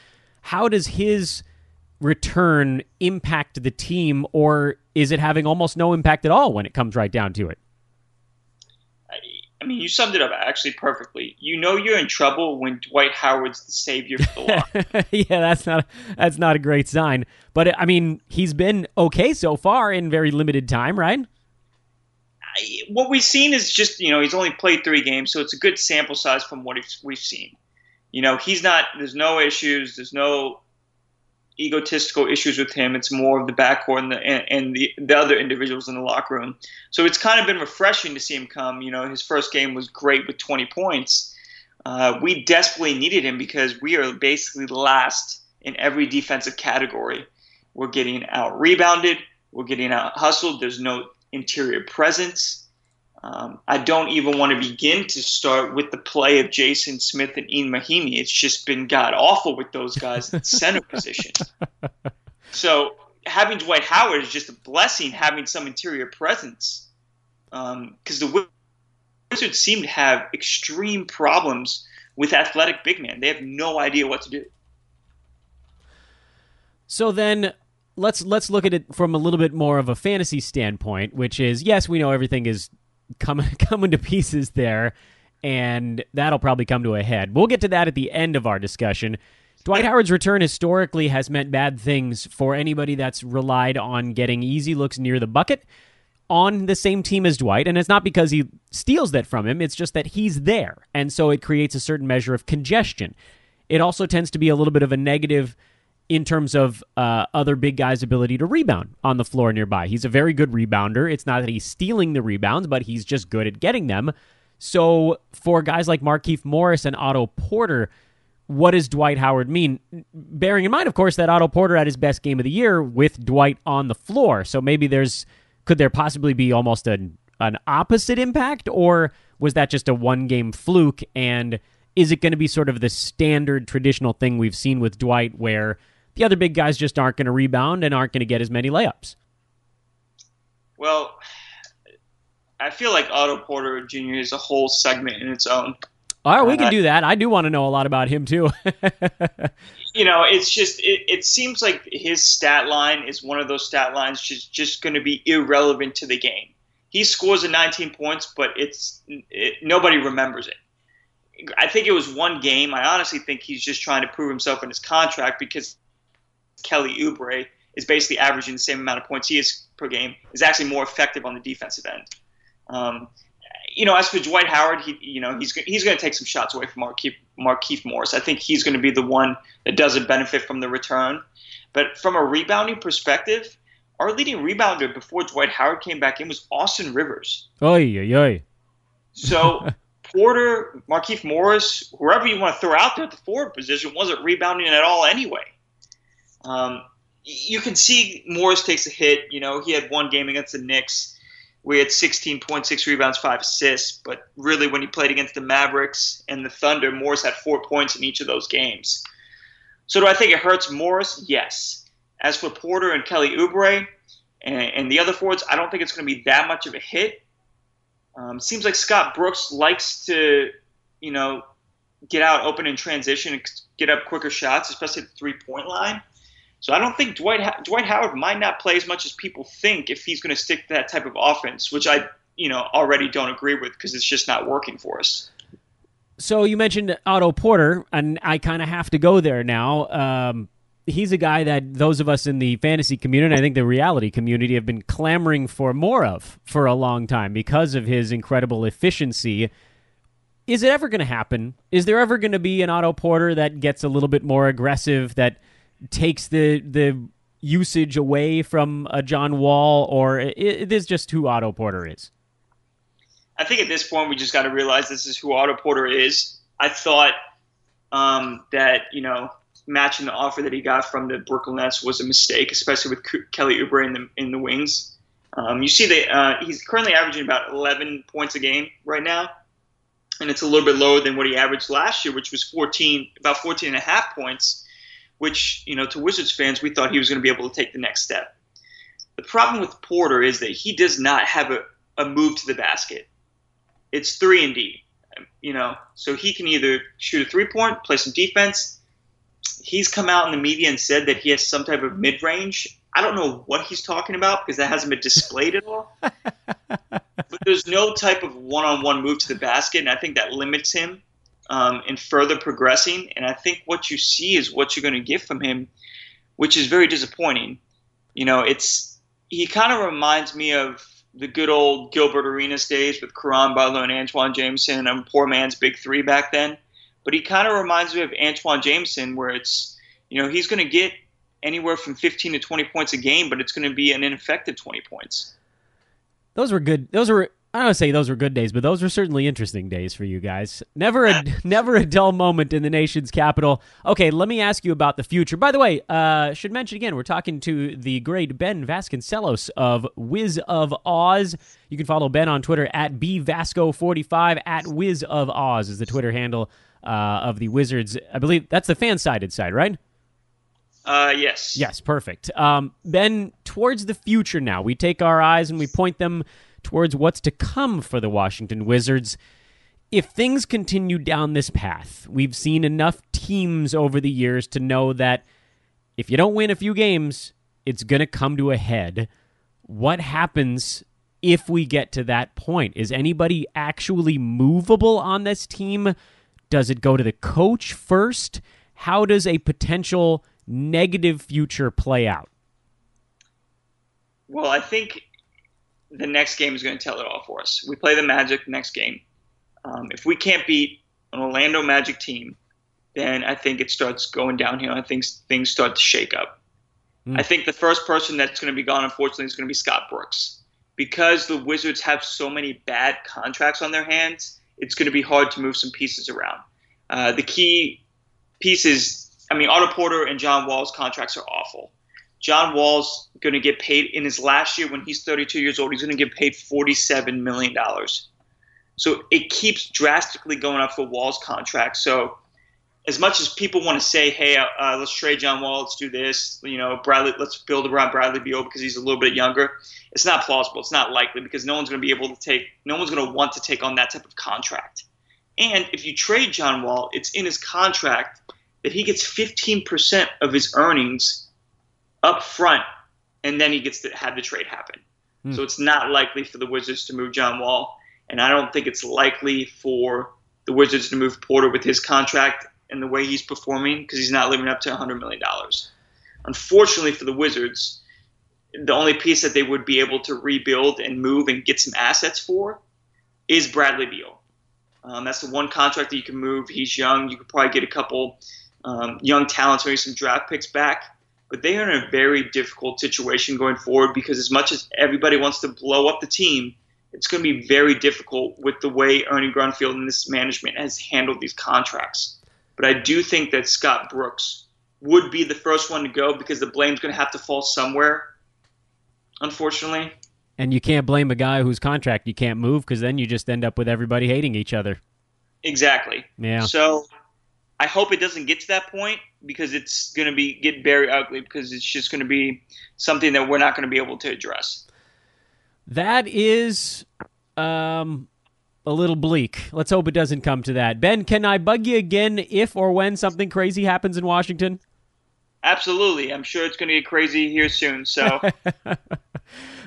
Speaker 2: How does his return impact the team, or is it having almost no impact at all when it comes right down to it?
Speaker 3: I mean, you summed it up actually perfectly. You're in trouble when Dwight Howard's the savior for the law.
Speaker 2: Yeah, that's not a great sign. But I mean, he's been okay so far in very limited time, right?
Speaker 3: What we've seen is just, he's only played 3 games, so it's a good sample size from what we've seen. There's no issues, there's no egotistical issues with him. It's more of the backcourt and the other individuals in the locker room. So it's kind of been refreshing to see him come. His first game was great with 20 points. We desperately needed him because we are basically last in every defensive category. We're getting out-rebounded. We're getting out-hustled. There's no interior presence. I don't even want to begin to start with the play of Jason Smith and Ian Mahimi. It's just been god-awful with those guys in center position. So having Dwight Howard is just a blessing, having some interior presence. Because the Wizards seem to have extreme problems with athletic big men. They have no idea what to do.
Speaker 2: So then let's look at it from a little bit more of a fantasy standpoint, which is, yes, we know everything is coming to pieces there, and that'll probably come to a head. We'll get to that at the end of our discussion. Dwight Howard's return historically has meant bad things for anybody that's relied on getting easy looks near the bucket on the same team as Dwight, and it's not because he steals that from him, it's just that he's there, and so it creates a certain measure of congestion. It also tends to be a little bit of a negative in terms of other big guys' ability to rebound on the floor nearby. He's a very good rebounder. It's not that he's stealing the rebounds, but he's just good at getting them. So for guys like Markieff Morris and Otto Porter, what does Dwight Howard mean? Bearing in mind, of course, that Otto Porter had his best game of the year with Dwight on the floor. So maybe could there possibly be almost an opposite impact, or was that just a one-game fluke? And is it going to be sort of the standard traditional thing we've seen with Dwight where the other big guys just aren't going to rebound and aren't going to get as many layups?
Speaker 3: Well, I feel like Otto Porter Jr. is a whole segment in its own.
Speaker 2: All right, we can do that. I do want to know a lot about him too.
Speaker 3: It's just it seems like his stat line is one of those stat lines just going to be irrelevant to the game. He scores 19 points, but nobody remembers it. I think it was one game. I honestly think he's just trying to prove himself in his contract because Kelly Oubre is basically averaging the same amount of points he is per game, is actually more effective on the defensive end. As for Dwight Howard, he's going to take some shots away from Markieff Morris. I think he's going to be the one that doesn't benefit from the return. But from a rebounding perspective, our leading rebounder before Dwight Howard came back in was Austin Rivers.
Speaker 2: Oy, oy, oy.
Speaker 3: So Porter, Markieff Morris, whoever you want to throw out there at the forward position wasn't rebounding at all anyway. You can see Morris takes a hit. He had one game against the Knicks. We had 16.6 rebounds, 5 assists. But really, when he played against the Mavericks and the Thunder, Morris had 4 points in each of those games. So do I think it hurts Morris? Yes. As for Porter and Kelly Oubre and the other forwards, I don't think it's going to be that much of a hit. Seems like Scott Brooks likes to, get out open in transition and get up quicker shots, especially at the three-point line. So I don't think Dwight Howard might not play as much as people think if he's going to stick to that type of offense, which I, already don't agree with because it's just not working for us.
Speaker 2: So you mentioned Otto Porter, and I kind of have to go there now. He's a guy that those of us in the fantasy community, I think the reality community, have been clamoring for more of for a long time because of his incredible efficiency. Is it ever going to happen? Is there ever going to be an Otto Porter that gets a little bit more aggressive, that takes the usage away from a John Wall, or it is just who Otto Porter is?
Speaker 3: I think at this point we just got to realize this is who Otto Porter is. I thought that, matching the offer that he got from the Brooklyn Nets was a mistake, especially with Kelly Oubre in the wings. You see that he's currently averaging about 11 points a game right now, and it's a little bit lower than what he averaged last year, which was about 14 and a half points, which, to Wizards fans, we thought he was going to be able to take the next step. The problem with Porter is that he does not have a move to the basket. It's 3-and-D, so he can either shoot a three-point, play some defense. He's come out in the media and said that he has some type of mid-range. I don't know what he's talking about because that hasn't been displayed at all. But there's no type of one-on-one move to the basket, and I think that limits him in further progressing. And I think what you see is what you're going to get from him, which is very disappointing. He kind of reminds me of the good old Gilbert Arenas days with Caron Butler and Antoine Jameson and poor man's big three back then. But he kind of reminds me of Antoine Jameson, where it's, he's going to get anywhere from 15 to 20 points a game, but it's going to be an ineffective 20 points.
Speaker 2: Those were good. I don't want to say those were good days, but those were certainly interesting days for you guys. Never a dull moment in the nation's capital. Okay, let me ask you about the future. By the way, should mention again, we're talking to the great Ben Vasconcellos of Wiz of Oz. You can follow Ben on Twitter at bvasco45, at Wiz of Oz is the Twitter handle of the Wizards. I believe that's the fan-sided side, right?
Speaker 3: Yes.
Speaker 2: Yes, perfect. Ben, towards the future now, we take our eyes and we point them towards what's to come for the Washington Wizards. If things continue down this path, we've seen enough teams over the years to know that if you don't win a few games, it's going to come to a head. What happens if we get to that point? Is anybody actually movable on this team? Does it go to the coach first? How does a potential negative future play out?
Speaker 3: Well, I think the next game is going to tell it all for us. We play the Magic next game. If we can't beat an Orlando Magic team, then I think it starts going downhill. I think things start to shake up. I think the first person that's going to be gone, unfortunately, is going to be Scott Brooks. Because the Wizards have so many bad contracts on their hands, it's going to be hard to move some pieces around. The key pieces, Otto Porter and John Wall's contracts are awful. John Wall's going to get paid in his last year when he's 32 years old. He's going to get paid $47 million. So it keeps drastically going up for Wall's contract. So as much as people want to say, hey, let's trade John Wall, let's do this, Bradley, let's build around Bradley Beal because he's a little bit younger. It's not plausible. It's not likely because no one's going to want to take on that type of contract. And if you trade John Wall, it's in his contract that he gets 15% of his earnings up front, and then he gets to have the trade happen. So it's not likely for the Wizards to move John Wall, and I don't think it's likely for the Wizards to move Porter with his contract and the way he's performing because he's not living up to $100 million. Unfortunately for the Wizards, the only piece that they would be able to rebuild and move and get some assets for is Bradley Beal. That's the one contract that you can move. He's young. You could probably get a couple young talents, maybe some draft picks back. But they are in a very difficult situation going forward because as much as everybody wants to blow up the team, it's going to be very difficult with the way Ernie Grunfeld and this management has handled these contracts. But I do think that Scott Brooks would be the first one to go because the blame's going to have to fall somewhere, unfortunately.
Speaker 2: And you can't blame a guy whose contract you can't move because then you just end up with everybody hating each other.
Speaker 3: Exactly.
Speaker 2: Yeah.
Speaker 3: So I hope it doesn't get to that point because it's going to get very ugly because it's just going to be something that we're not going to be able to address.
Speaker 2: That is a little bleak. Let's hope it doesn't come to that. Ben, can I bug you again if or when something crazy happens in Washington?
Speaker 3: Absolutely. I'm sure it's going to get crazy here soon. So.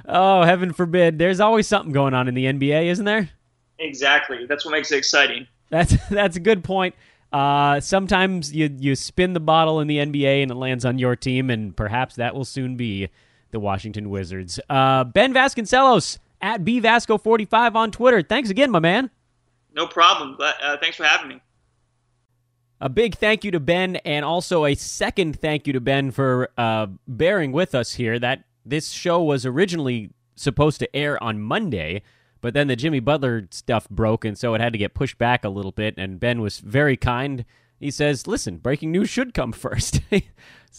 Speaker 2: Oh, heaven forbid. There's always something going on in the NBA, isn't there?
Speaker 3: Exactly. That's what makes it exciting.
Speaker 2: That's a good point. Sometimes you spin the bottle in the NBA and it lands on your team, and perhaps that will soon be the Washington Wizards. Ben Vasconcellos at bvasco45 on Twitter. Thanks again, my man.
Speaker 3: No problem. Thanks for having me.
Speaker 2: A big thank you to Ben, and also a second thank you to Ben for bearing with us here. That this show was originally supposed to air on Monday, but then the Jimmy Butler stuff broke, and so it had to get pushed back a little bit, and Ben was very kind. He says, listen, breaking news should come first. He's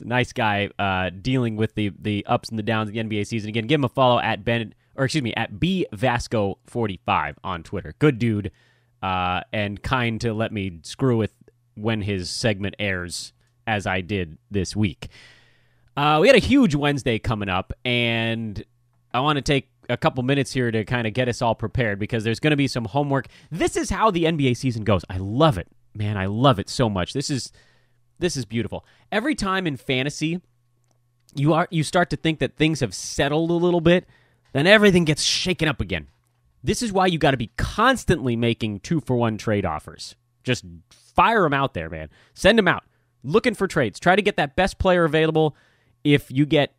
Speaker 2: a nice guy dealing with the ups and the downs of the NBA season. Again, give him a follow at bvasco45 on Twitter. Good dude, and kind to let me screw with when his segment airs, as I did this week. We had a huge Wednesday coming up, and I want to take a couple minutes here to kind of get us all prepared because there's going to be some homework. This is how the NBA season goes. I love it. Man, I love it so much. This is beautiful. Every time in fantasy you start to think that things have settled a little bit, then everything gets shaken up again. This is why you got to be constantly making 2-for-1 trade offers. Just fire them out there, man. Send them out. Looking for trades. Try to get that best player available. If you get,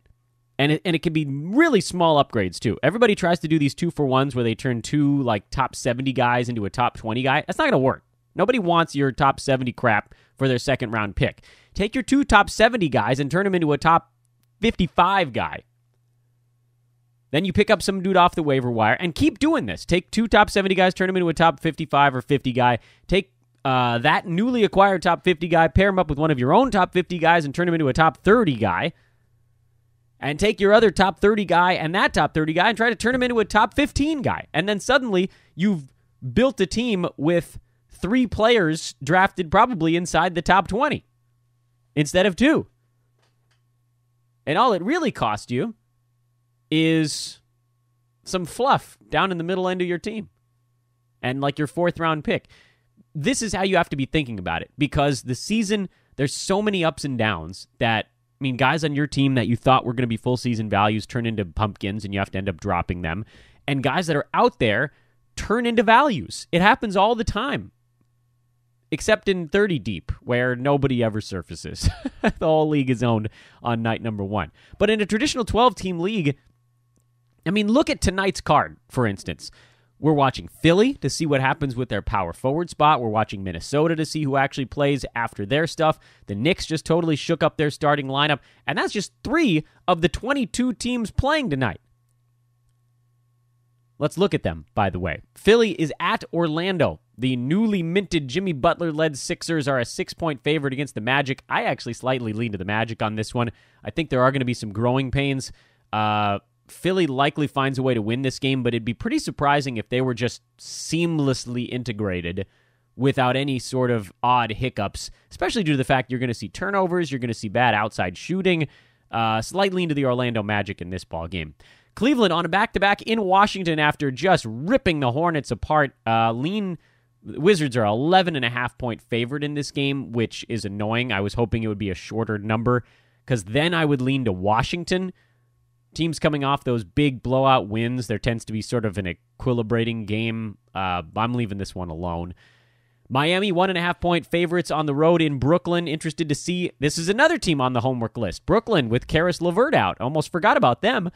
Speaker 2: and it can be really small upgrades too. Everybody tries to do these 2-for-1s where they turn two like top 70 guys into a top 20 guy. That's not going to work. Nobody wants your top 70 crap for their second round pick. Take your two top 70 guys and turn them into a top 55 guy. Then you pick up some dude off the waiver wire and keep doing this. Take two top 70 guys, turn them into a top 55 or 50 guy. Take that newly acquired top 50 guy, pair him up with one of your own top 50 guys and turn him into a top 30 guy. And take your other top 30 guy and that top 30 guy and try to turn him into a top 15 guy. And then suddenly you've built a team with 3 players drafted probably inside the top 20 instead of 2. And all it really cost you is some fluff down in the middle end of your team and like your 4th round pick. This is how you have to be thinking about it because the season, there's so many ups and downs that, I mean, guys on your team that you thought were going to be full season values turn into pumpkins and you have to end up dropping them. And guys that are out there turn into values. It happens all the time. Except in 30 deep, where nobody ever surfaces. The whole league is owned on night number 1. But in a traditional 12-team league, I mean, look at tonight's card, for instance. We're watching Philly to see what happens with their power forward spot. We're watching Minnesota to see who actually plays after their stuff. The Knicks just totally shook up their starting lineup. And that's just 3 of the 22 teams playing tonight. Let's look at them, by the way. Philly is at Orlando. The newly minted Jimmy Butler-led Sixers are a 6-point favorite against the Magic. I actually slightly lean to the Magic on this one. I think there are going to be some growing pains. Philly likely finds a way to win this game, but it'd be pretty surprising if they were just seamlessly integrated without any sort of odd hiccups, especially due to the fact you're going to see turnovers, you're going to see bad outside shooting, slightly into the Orlando Magic in this ball game. Cleveland on a back-to-back in Washington after just ripping the Hornets apart. Wizards are 11.5-point favorite in this game, which is annoying. I was hoping it would be a shorter number because then I would lean to Washington. Teams coming off those big blowout wins, there tends to be sort of an equilibrating game. I'm leaving this one alone. Miami, 1.5-point favorites on the road in Brooklyn. Interested to see. This is another team on the homework list. Brooklyn with Karis LeVert out. Almost forgot about them.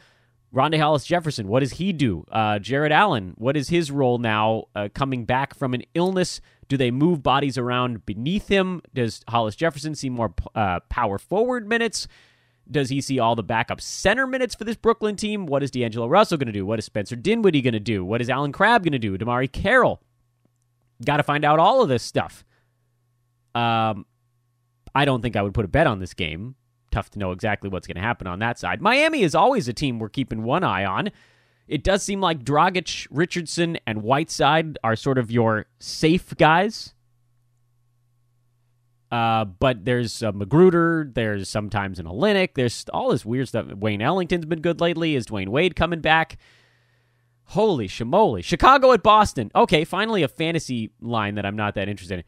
Speaker 2: Rondé Hollis-Jefferson, what does he do? Jared Allen, what is his role now coming back from an illness? Do they move bodies around beneath him? Does Hollis-Jefferson see more power forward minutes? Does he see all the backup center minutes for this Brooklyn team? What is D'Angelo Russell going to do? What is Spencer Dinwiddie going to do? What is Alan Crabb going to do? Damari Carroll? Got to find out all of this stuff. I don't think I would put a bet on this game. Tough to know exactly what's going to happen on that side. Miami is always a team we're keeping one eye on. It does seem like Dragic, Richardson, and Whiteside are sort of your safe guys. But there's Magruder, there's sometimes an Olynyk, there's all this weird stuff. Wayne Ellington's been good lately. Is Dwayne Wade coming back? Holy shamoly. Chicago at Boston. Okay, finally a fantasy line that I'm not that interested in.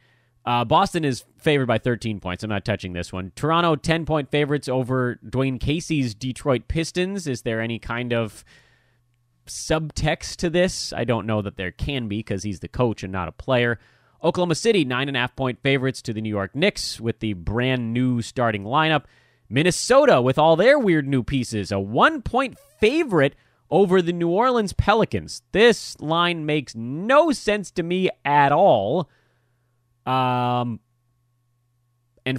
Speaker 2: Boston is favored by 13 points. I'm not touching this one. Toronto, 10-point favorites over Dwayne Casey's Detroit Pistons. Is there any kind of subtext to this? I don't know that there can be because he's the coach and not a player. Oklahoma City, 9.5-point favorites to the New York Knicks with the brand new starting lineup. Minnesota with all their weird new pieces, a 1-point favorite over the New Orleans Pelicans. This line makes no sense to me at all. And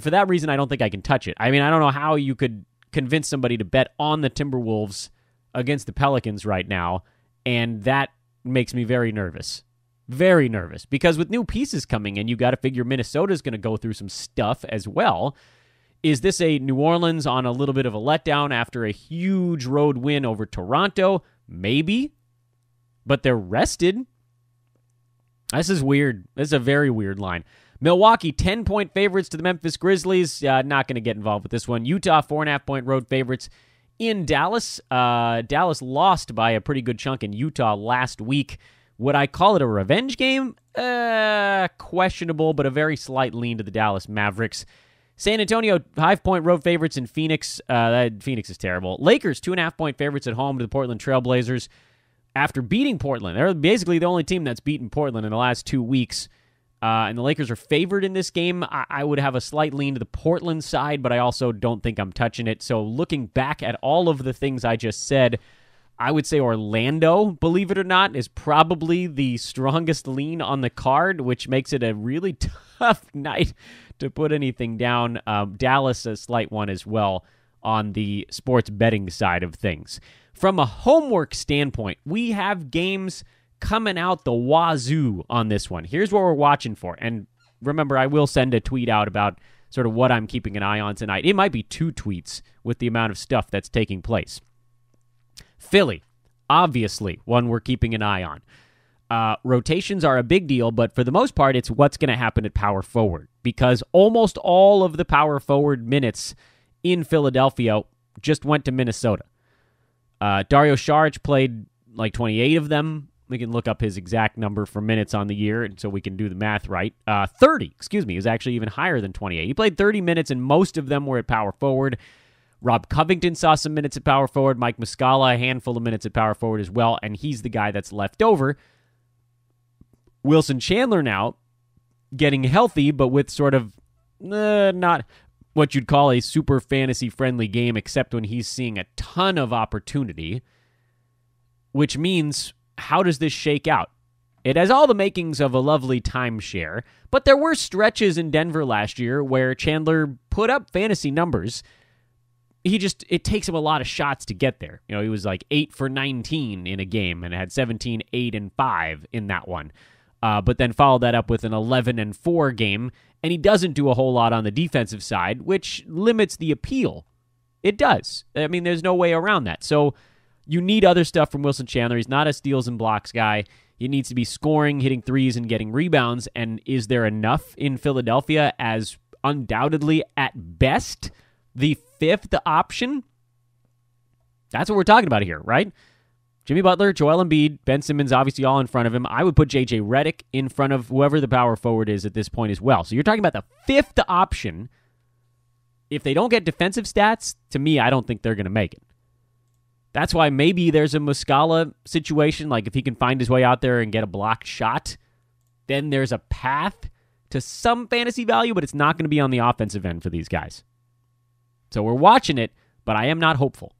Speaker 2: for that reason, I don't think I can touch it. I mean, I don't know how you could convince somebody to bet on the Timberwolves against the Pelicans right now, and that makes me very nervous. Very nervous, because with new pieces coming in, you got to figure Minnesota's going to go through some stuff as well. Is this a New Orleans on a little bit of a letdown after a huge road win over Toronto? Maybe, but they're rested. This is weird. This is a very weird line. Milwaukee, 10-point favorites to the Memphis Grizzlies. Not going to get involved with this one. Utah, 4.5-point road favorites in Dallas. Dallas lost by a pretty good chunk in Utah last week. Would I call it a revenge game? Questionable, but a very slight lean to the Dallas Mavericks. San Antonio, 5-point road favorites in Phoenix. Phoenix is terrible. Lakers, 2.5-point favorites at home to the Portland Trailblazers. After beating Portland, they're basically the only team that's beaten Portland in the last 2 weeks. And the Lakers are favored in this game. I would have a slight lean to the Portland side, but I also don't think I'm touching it. So looking back at all of the things I just said, I would say Orlando, believe it or not, is probably the strongest lean on the card, which makes it a really tough night to put anything down. Dallas, a slight one as well on the sports betting side of things. From a homework standpoint, we have games coming out the wazoo on this one. Here's what we're watching for. And remember, I will send a tweet out about sort of what I'm keeping an eye on tonight. It might be 2 tweets with the amount of stuff that's taking place. Philly, obviously, one we're keeping an eye on. Rotations are a big deal, but for the most part, it's what's going to happen at power forward, because almost all of the power forward minutes in Philadelphia just went to Minnesota. Dario Saric played like 28 of them. We can look up his exact number for minutes on the year, and so we can do the math right. 30, he was actually even higher than 28. He played 30 minutes, and most of them were at power forward. Rob Covington saw some minutes at power forward. Mike Muscala, a handful of minutes at power forward as well, and he's the guy that's left over. Wilson Chandler now getting healthy, but with sort of not what you'd call a super fantasy-friendly game, except when he's seeing a ton of opportunity, which means, how does this shake out? It has all the makings of a lovely timeshare, but there were stretches in Denver last year where Chandler put up fantasy numbers. It takes him a lot of shots to get there. You know, he was like 8 for 19 in a game and had 17, 8, and 5 in that one. But then followed that up with an 11 and 4 game, and he doesn't do a whole lot on the defensive side, which limits the appeal. It does. I mean, there's no way around that. So you need other stuff from Wilson Chandler. He's not a steals and blocks guy. He needs to be scoring, hitting threes, and getting rebounds. And is there enough in Philadelphia as undoubtedly, at best, the fifth option? That's what we're talking about here, right? Jimmy Butler, Joel Embiid, Ben Simmons obviously all in front of him. I would put J.J. Redick in front of whoever the power forward is at this point as well. So you're talking about the fifth option. If they don't get defensive stats, to me, I don't think they're going to make it. That's why maybe there's a Muscala situation, like if he can find his way out there and get a blocked shot, then there's a path to some fantasy value, but it's not going to be on the offensive end for these guys. So we're watching it, but I am not hopeful.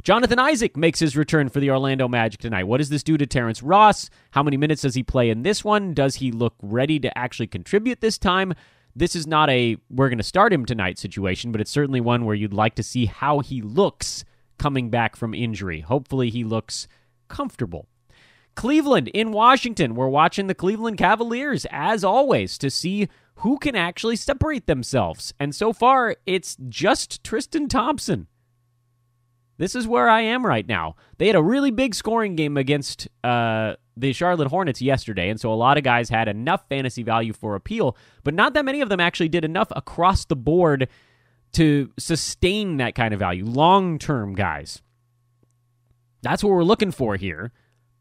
Speaker 2: Jonathan Isaac makes his return for the Orlando Magic tonight. What does this do to Terrence Ross? How many minutes does he play in this one? Does he look ready to actually contribute this time? This is not a we're going to start him tonight situation, but it's certainly one where you'd like to see how he looks coming back from injury. Hopefully he looks comfortable. Cleveland in Washington. We're watching the Cleveland Cavaliers, as always, to see who can actually separate themselves. And so far, it's just Tristan Thompson. This is where I am right now. They had a really big scoring game against the Charlotte Hornets yesterday, and so a lot of guys had enough fantasy value for appeal, but not that many of them actually did enough across the board to sustain that kind of value. Long-term guys. That's what we're looking for here.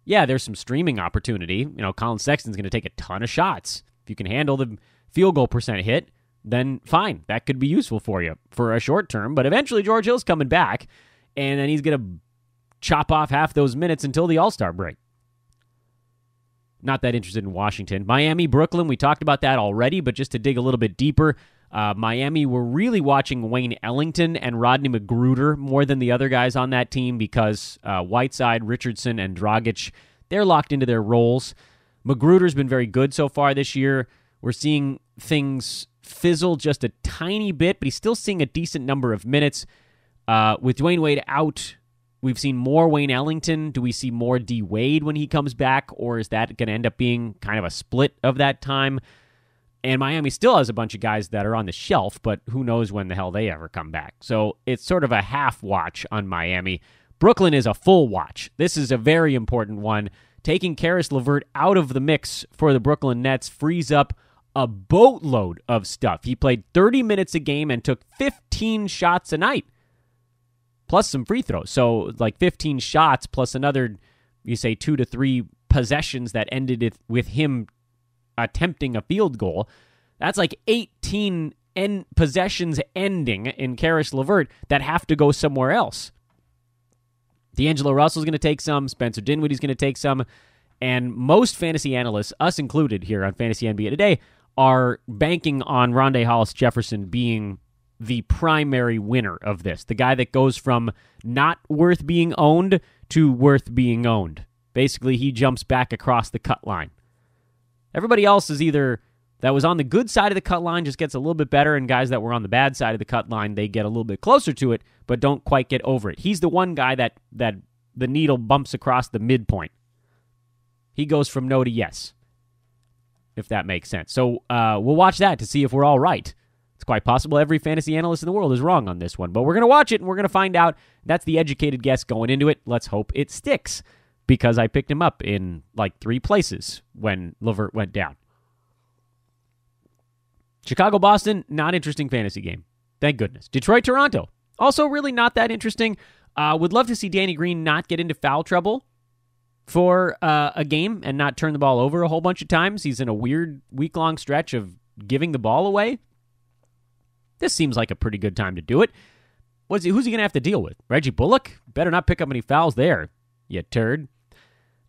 Speaker 2: Yeah, there's some streaming opportunity. Colin Sexton's going to take a ton of shots. If you can handle the field goal percent hit, then fine. That could be useful for you for a short term, but eventually George Hill's coming back, and then he's going to chop off half those minutes until the All-Star break. Not that interested in Washington. Miami, Brooklyn, we talked about that already, but just to dig a little bit deeper, Miami, we're really watching Wayne Ellington and Rodney McGruder more than the other guys on that team because Whiteside, Richardson, and Dragic, they're locked into their roles. McGruder's been very good so far this year. We're seeing things fizzle just a tiny bit, but he's still seeing a decent number of minutes. With Dwayne Wade out, we've seen more Wayne Ellington. Do we see more D. Wade when he comes back, or is that going to end up being kind of a split of that time? And Miami still has a bunch of guys that are on the shelf, but who knows when the hell they ever come back. So it's sort of a half watch on Miami. Brooklyn is a full watch. This is a very important one. Taking Karis LeVert out of the mix for the Brooklyn Nets frees up a boatload of stuff. He played 30 minutes a game and took 15 shots a night, plus some free throws. So like 15 shots plus another, 2 to 3 possessions that ended with him attempting a field goal. That's like 18 possessions ending in Karis LeVert that have to go somewhere else. D'Angelo Russell's going to take some. Spencer Dinwiddie's going to take some. And most fantasy analysts, us included here on Fantasy NBA Today, are banking on Rondé Hollis-Jefferson being the primary winner of this. The guy that goes from not worth being owned to worth being owned. Basically, he jumps back across the cut line. Everybody else is either that was on the good side of the cut line just gets a little bit better, and guys that were on the bad side of the cut line, they get a little bit closer to it, but don't quite get over it. He's the one guy that the needle bumps across the midpoint. He goes from no to yes, if that makes sense. So we'll watch that to see if we're all right. It's quite possible every fantasy analyst in the world is wrong on this one, but we're going to watch it, and we're going to find out. That's the educated guess going into it. Let's hope it sticks, because I picked him up in like 3 places when LeVert went down. Chicago-Boston, not interesting fantasy game. Thank goodness. Detroit-Toronto, also really not that interesting. Would love to see Danny Green not get into foul trouble for a game and not turn the ball over a whole bunch of times. He's in a weird week-long stretch of giving the ball away. This seems like a pretty good time to do it. Who's he going to have to deal with? Reggie Bullock? Better not pick up any fouls there, you turd.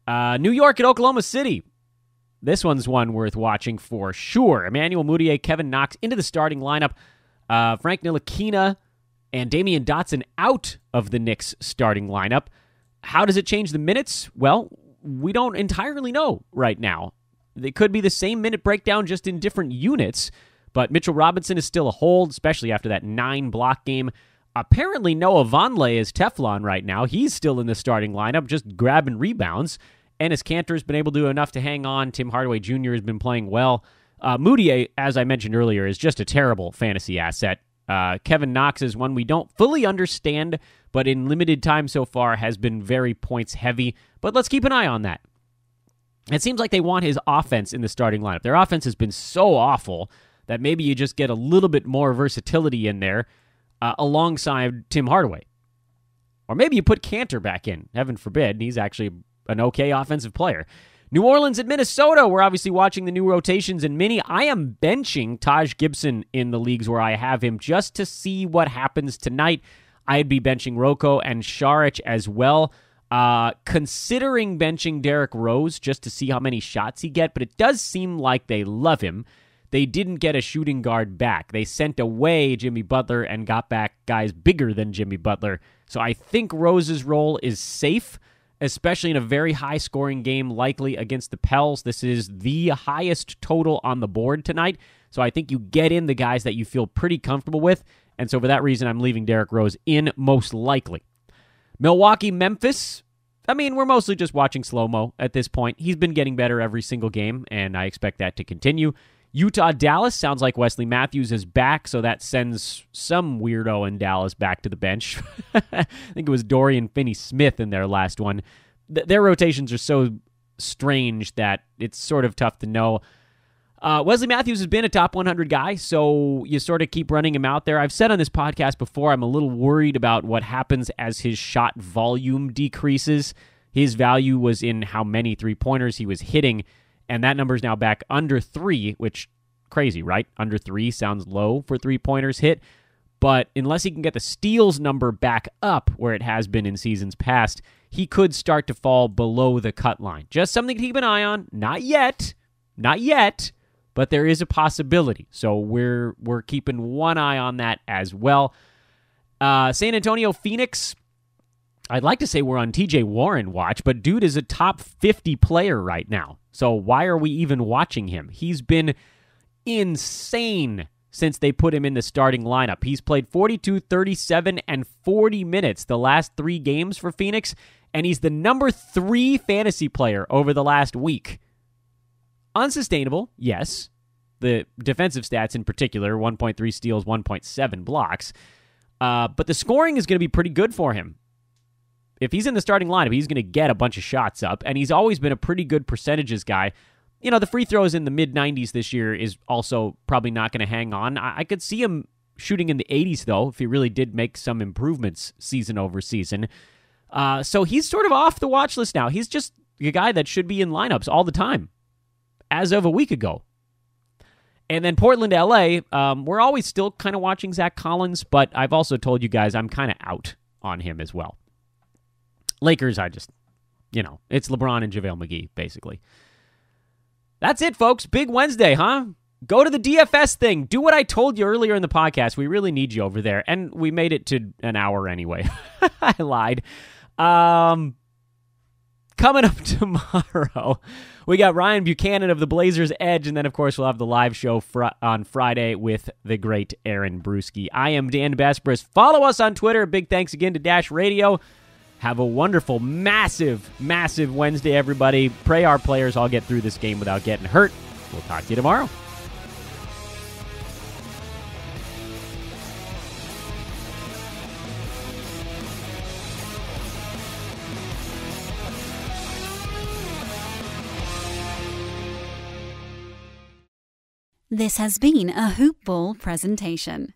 Speaker 2: New York at Oklahoma City. This one's one worth watching for sure. Emmanuel Mudiay, Kevin Knox into the starting lineup. Frank Ntilikina and Damian Dotson out of the Knicks starting lineup. How does it change the minutes? Well, we don't entirely know right now. They could be the same minute breakdown, just in different units. But Mitchell Robinson is still a hold, especially after that 9-block game. Apparently Noah Vonleh is Teflon right now. He's still in the starting lineup, just grabbing rebounds. Enes Kanter's been able to do enough to hang on. Tim Hardaway Jr. has been playing well. Mudiay, as I mentioned earlier, is just a terrible fantasy asset. Kevin Knox is one we don't fully understand, but in limited time so far has been very points heavy. But let's keep an eye on that. It seems like they want his offense in the starting lineup. Their offense has been so awful that maybe you just get a little bit more versatility in there alongside Tim Hardaway. Or maybe you put Cantor back in. Heaven forbid. He's actually an okay offensive player. New Orleans at Minnesota. We're obviously watching the new rotations in mini. I am benching Taj Gibson in the leagues where I have him just to see what happens tonight. I'd be benching Rocco and Šarić as well. Considering benching Derrick Rose just to see how many shots he get, but it does seem like they love him. They didn't get a shooting guard back. They sent away Jimmy Butler and got back guys bigger than Jimmy Butler. So I think Rose's role is safe, especially in a very high-scoring game, likely against the Pels. This is the highest total on the board tonight. So I think you get in the guys that you feel pretty comfortable with. And so for that reason, I'm leaving Derrick Rose in most likely. Milwaukee, Memphis. I mean, we're mostly just watching slow-mo at this point. He's been getting better every single game, and I expect that to continue. Utah, Dallas. Sounds like Wesley Matthews is back, so that sends some weirdo in Dallas back to the bench. I think it was Dorian Finney-Smith in their last one. Their rotations are so strange that it's sort of tough to know. Wesley Matthews has been a top 100 guy, so you sort of keep running him out there. I've said on this podcast before, I'm a little worried about what happens as his shot volume decreases. His value was in how many three-pointers he was hitting, and that number is now back under 3, which, crazy, right? Under 3 sounds low for three-pointers hit, but unless he can get the steals number back up where it has been in seasons past, he could start to fall below the cut line. Just something to keep an eye on. Not yet, but there is a possibility. So we're keeping one eye on that as well. San Antonio, Phoenix. I'd like to say we're on TJ Warren watch, but dude is a top 50 player right now. So why are we even watching him? He's been insane since they put him in the starting lineup. He's played 42, 37, and 40 minutes the last 3 games for Phoenix, and he's the number 3 fantasy player over the last week. Unsustainable, yes. The defensive stats in particular, 1.3 steals, 1.7 blocks. But the scoring is going to be pretty good for him. If he's in the starting lineup, he's going to get a bunch of shots up, and he's always been a pretty good percentages guy. You know, the free throws in the mid-90s this year is also probably not going to hang on. I could see him shooting in the 80s, though, if he really did make some improvements season over season. So he's sort of off the watch list now. He's just a guy that should be in lineups all the time, as of a week ago. And then Portland, LA, we're always still kind of watching Zach Collins, but I've also told you guys I'm kind of out on him as well. Lakers, it's LeBron and JaVale McGee, basically. That's it, folks. Big Wednesday, huh? Go to the DFS thing. Do what I told you earlier in the podcast. We really need you over there. And we made it to an hour anyway. I lied. Coming up tomorrow, we got Ryan Buchanan of the Blazers Edge, and then, of course, we'll have the live show on Friday with the great Aaron Brewski. I am Dan Besbris. Follow us on Twitter. Big thanks again to Dash Radio. Have a wonderful, massive, massive Wednesday, everybody. Pray our players all get through this game without getting hurt. We'll talk to you tomorrow.
Speaker 1: This has been a Hoop Ball presentation.